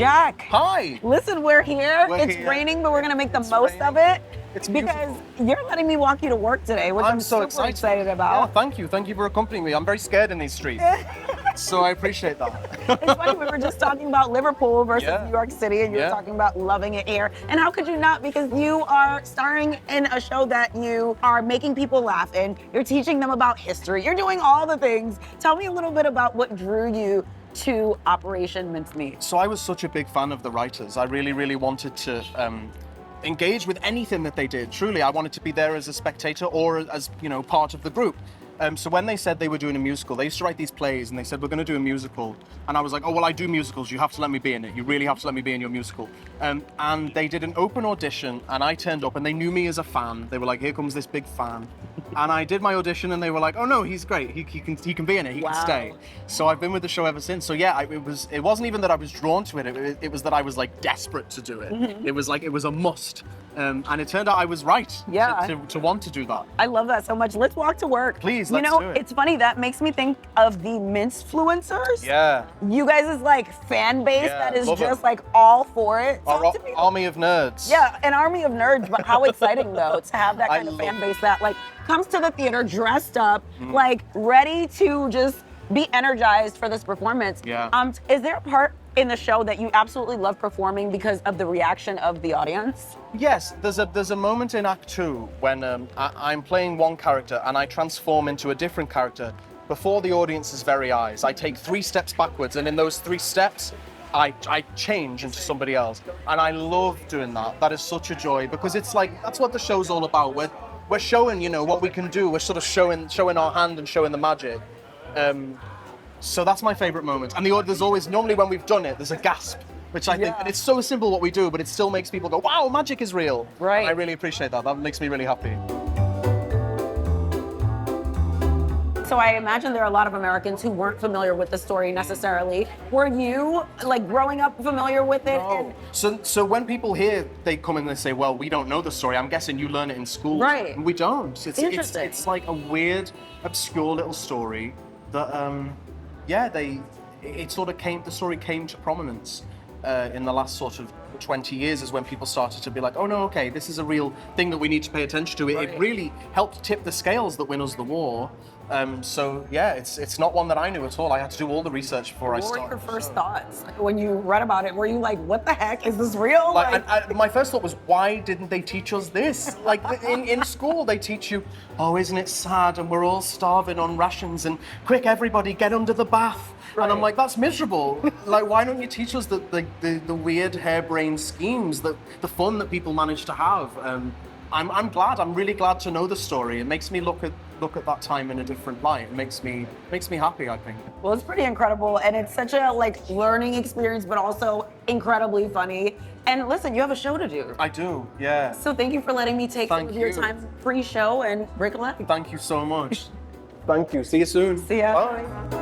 Jak. Hi. Listen, we're here. It's here. raining, but we're gonna make the most of it. It's because you're letting me walk you to work today, which I'm so super excited about. Yeah, thank you. Thank you for accompanying me. I'm very scared in these streets. So I appreciate that. It's funny, we were just talking about Liverpool versus New York City, and you were talking about loving it here. And how could you not? Because you are starring in a show that you are making people laugh in. You're teaching them about history. You're doing all the things. Tell me a little bit about what drew you to Operation Mincemeat. So I was such a big fan of the writers. I really, really wanted to engage with anything that they did. Truly, I wanted to be there as a spectator or as, part of the group. So when they said they were doing a musical, they used to write these plays and they said, we're going to do a musical. And I was like, oh, well, I do musicals. You have to let me be in it. You really have to let me be in your musical. And they did an open audition and I turned up and they knew me as a fan. They were like, here comes this big fan. And I did my audition and they were like, oh no, he's great. He can be in it. He can stay. So I've been with the show ever since. So yeah, it wasn't even that I was drawn to it. It was that I was like desperate to do it. Mm-hmm. It was like, it was a must. And it turned out I was right to want to do that. I love that so much. Let's walk to work. Please, let's do it. It's funny, that makes me think of the Mincefluencers. Yeah. You guys' like fan base that is just like all for it. Our army of nerds. Yeah, an army of nerds, but how exciting though to have that kind of fan base that like comes to the theater dressed up, like ready to just be energized for this performance. Yeah. Is there a part in the show that you absolutely love performing because of the reaction of the audience? Yes, there's a moment in Act 2 when I'm playing one character and I transform into a different character before the audience's very eyes. I take 3 steps backwards, and in those 3 steps, I change into somebody else. And I love doing that. That is such a joy because it's like, that's what the show's all about. We're showing, what we can do. We're sort of showing our hand and showing the magic. So that's my favorite moment. And there's always, normally when we've done it, there's a gasp, which I think, and it's so simple what we do, but it still makes people go, wow, magic is real. Right. And I really appreciate that. That makes me really happy. So I imagine there are a lot of Americans who weren't familiar with the story necessarily. Were you, like, growing up familiar with it? No. So when people hear, they come in and they say, well, we don't know the story. I'm guessing you learn it in school. Right. And we don't. Interesting. It's like a weird, obscure little story that, the story came to prominence in the last sort of 20 years is when people started to be like, oh no, okay, this is a real thing that we need to pay attention to. It really helped tip the scales that win us the war. It's not one that I knew at all. I had to do all the research before I started. What were your first thoughts when you read about it? Were you like, what the heck, is this real? My first thought was, why didn't they teach us this? Like in school, they teach you, oh, isn't it sad? And we're all starving on rations and quick, everybody get under the bath. Right. And I'm like, that's miserable. Like, why don't you teach us the weird harebrained schemes, the fun that people manage to have? I'm really glad to know the story. It makes me look at that time in a different light. It makes me happy, I think. Well, it's pretty incredible, and it's such a learning experience, but also incredibly funny. And listen, you have a show to do. I do, yeah. So thank you for letting me take some of your time pre-show and break a leg. Thank you so much. Thank you. See you soon. See ya. Bye.